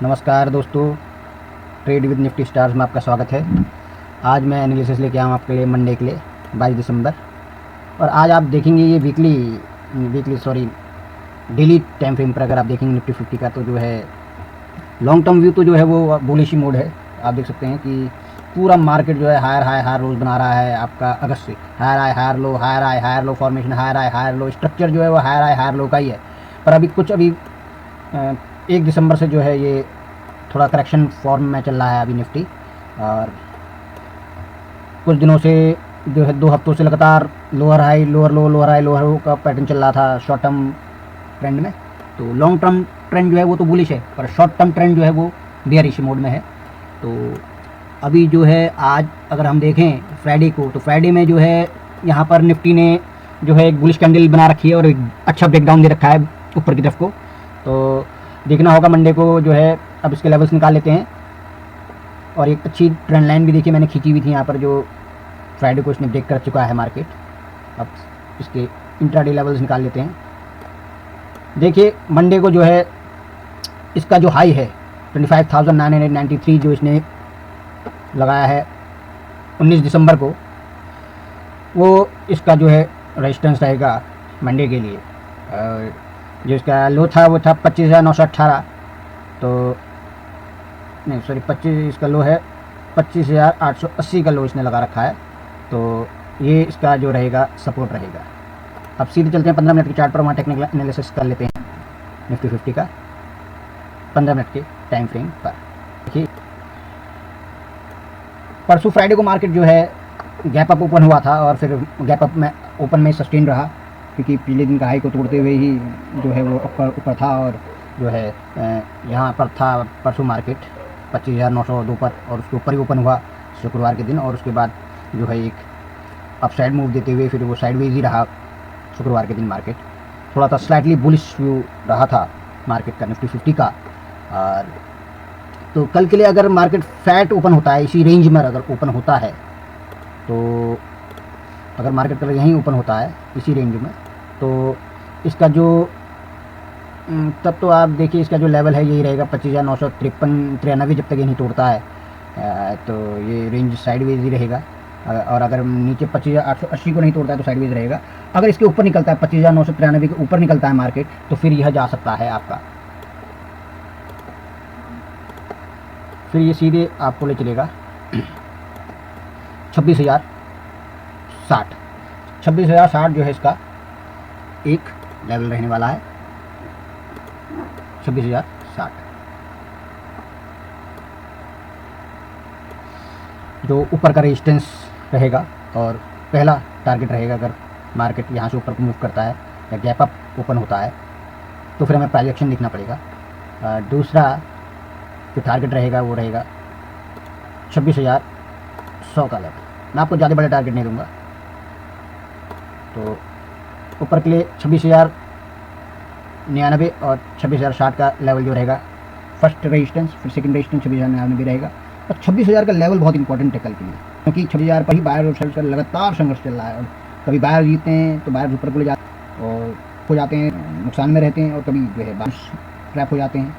नमस्कार दोस्तों, trade with Nifty stars में आपका स्वागत है। आज मैं एनालिसिस लेके आया हूँ आपके लिए मंडे के लिए 22 दिसंबर। और आज आप देखेंगे ये डेली टाइम फ्रेम पर अगर आप देखेंगे निफ्टी 50 का तो जो है लॉन्ग टर्म व्यू तो जो है वो बुलिश मोड है। आप देख सकते हैं कि पूरा मार्केट जो है हायर रोज बना रहा है आपका अगस्त से। Higher low formation, higher low structure जो है वो हायर लो का ही है। पर अभी 1 दिसंबर से जो है ये थोड़ा करेक्शन फॉर्म में चल रहा है अभी निफ्टी। और कुछ दिनों से जो है 2 हफ्तों से लगातार लोअर हाई लोअर लो का पैटर्न चल रहा था शॉर्ट टर्म ट्रेंड में। तो लॉन्ग टर्म ट्रेंड जो है वो तो बुलिश है, पर शॉर्ट टर्म ट्रेंड जो है वो बेयरिश मोड में है। तो अभी जो है आज अगर हम देखें फ्राइडे को, तो फ्राइडे में जो है यहाँ पर निफ्टी ने जो है एक बुलिश कैंडल बना रखी है और एक अच्छा ब्रेकडाउन दे रखा है ऊपर की तरफ को। तो देखना होगा मंडे को जो है अब इसके लेवल्स निकाल लेते हैं। और एक अच्छी ट्रेंड लाइन भी देखिए मैंने खींची हुई थी यहाँ पर, जो फ्राइडे को इसने ब्रेक कर चुका है मार्केट। अब इसके इंट्राडे लेवल्स निकाल लेते हैं। देखिए मंडे को जो है इसका जो हाई है 25,993 जो इसने लगाया है 19 दिसंबर को, वो इसका जो है रेजिस्टेंस रहेगा मंडे के लिए। जो इसका लो था वो था 25,918। तो नहीं सॉरी 25, इसका लो है 25,880 का लो इसने लगा रखा है। तो ये इसका जो रहेगा सपोर्ट रहेगा। अब सीधे चलते हैं 15 मिनट के चार्ट पर, वहाँ टेक्निकल एनालिसिस कर लेते हैं निफ्टी 50 का 15 मिनट के टाइम फ्रेम पर। देखिए परसों फ्राइडे को मार्केट जो है गैप अप ओपन हुआ था और फिर गैप अप में ओपन में सस्टेन रहा, क्योंकि पिछले दिन का हाई को तोड़ते हुए ही जो है वो ऊपर था। और जो है यहाँ पर था परसों मार्केट 25,902 पर, और उसके ऊपर ही ओपन हुआ शुक्रवार के दिन। और उसके बाद जो है एक अपसाइड मूव देते हुए फिर वो साइडवेज ही रहा शुक्रवार के दिन मार्केट। थोड़ा सा स्लाइटली बुलिश व्यू रहा था मार्केट का निफ्टी 50 का। और तो कल के लिए अगर मार्केट फैट ओपन होता है इसी रेंज में, अगर ओपन होता है तो अगर मार्केट कल यहीं ओपन होता है इसी रेंज में, तो इसका जो तब तो आप देखिए इसका जो लेवल है यही रहेगा 25,953 जब तक ये नहीं तोड़ता है। तो ये रेंज साइडवेज ही रहेगा। और अगर नीचे 25,880 को नहीं तोड़ता है तो साइडवेज रहेगा। अगर इसके ऊपर निकलता है 25,993 के ऊपर निकलता है मार्केट, तो फिर यह जा सकता है आपका, फिर ये सीधे आपको ले चलेगा 26,060। 26,060 जो है इसका एक लेवल रहने वाला है, 26,060 जो ऊपर का रेजिस्टेंस रहेगा और पहला टारगेट रहेगा। अगर मार्केट यहाँ से ऊपर को मूव करता है या गैप अप ओपन होता है तो फिर हमें प्राइस एक्शन देखना पड़ेगा। दूसरा जो टारगेट रहेगा वो रहेगा 26,100 का लेवल। मैं आपको ज़्यादा बड़े टारगेट नहीं दूंगा। तो ऊपर के लिए 26,099 और 26,060 का लेवल जो रहेगा फर्स्ट रेजिस्टेंस, फिर सेकंड रेजिस्टेंस 26,099 रहेगा। और 26,000 का लेवल बहुत इंपॉर्टेंट है कल के लिए, क्योंकि 26,000 पर ही बायर और सेलर का लगातार संघर्ष चल रहा है। और कभी बायर जीतते हैं तो बायर ऊपर को ले जाते और हो जाते हैं, नुकसान में रहते हैं, और कभी जो है बायर ट्रैप हो जाते हैं।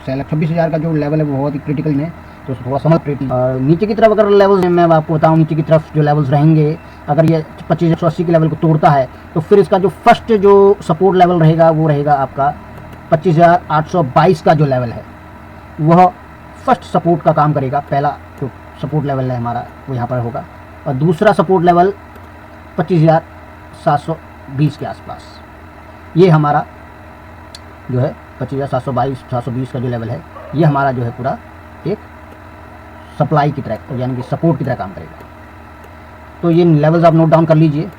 सेलर 26,000 का जो लेवल है वो बहुत ही क्रिटिकल है, तो थोड़ा समझ क्रिटिकल। और नीचे की तरफ अगर लेवल्स मैं आपको बताऊँ, नीचे की तरफ जो लेवल्स रहेंगे, अगर ये 25,180 के लेवल को तोड़ता है तो फिर इसका जो फर्स्ट जो सपोर्ट लेवल रहेगा वो रहेगा आपका 25,822 का जो लेवल है, वह फर्स्ट सपोर्ट का काम करेगा। पहला जो सपोर्ट लेवल है हमारा वो यहाँ पर होगा। और दूसरा सपोर्ट लेवल 25,720 के आसपास, ये हमारा जो है 25,722-720 का जो लेवल है, ये हमारा जो है पूरा एक सप्लाई की तरह यानी कि सपोर्ट की तरह काम करेगा। तो ये लेवल्स आप नोट डाउन कर लीजिए।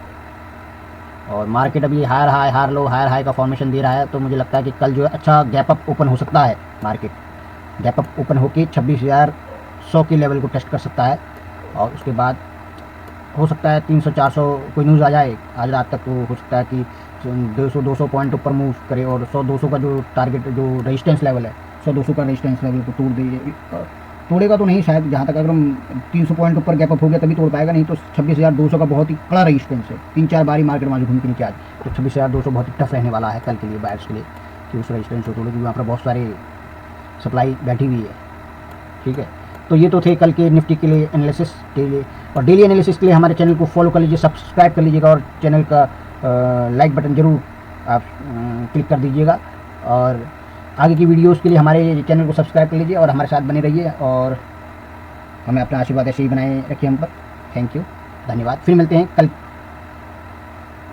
और मार्केट अभी हायर लो का फॉर्मेशन दे रहा है, तो मुझे लगता है कि कल जो है अच्छा गैप अप ओपन हो सकता है। मार्केट गैप अप ओपन होकर 26,100 के लेवल को टेस्ट कर सकता है। और उसके बाद हो सकता है 300-400 कोई न्यूज़ आ जाए आज रात तक, तो हो सकता है कि 100-200 पॉइंट ऊपर मूव करे और 100-200 का जो टारगेट जो रेजिस्टेंस लेवल है 100-200 का रेजिस्टेंस लेवल को तोड़ दे। तोड़ेगा तो नहीं शायद, जहाँ तक अगर हम 300 पॉइंट ऊपर गैप अप हो गया तभी तोड़ पाएगा, नहीं तो 26,200 का बहुत ही कड़ा रेजिस्टेंस है। 3-4 बारी मार्केट वहाँ घूम के नीचे आज, तो 26,200 बहुत ही टफ रहने वाला है कल के लिए बायर्स के लिए कि उस रेजिस्टेंस को तोड़े, क्योंकि वहाँ पर बहुत सारे सप्लाई बैठी हुई है। ठीक है, तो ये तो थे कल के निफ्टी के लिए एनालिसिस के लिए। और डेली एनालिसिस के लिए हमारे चैनल को फॉलो कर लीजिए, सब्सक्राइब कर लीजिएगा और चैनल का लाइक बटन ज़रूर आप क्लिक कर दीजिएगा। और आगे की वीडियोस के लिए हमारे चैनल को सब्सक्राइब कर लीजिए और हमारे साथ बने रहिए और हमें अपना आशीर्वाद ऐसे ही बनाए रखिए हम पर। थैंक यू, धन्यवाद। फिर मिलते हैं कल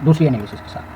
दूसरी एनालिसिस के साथ।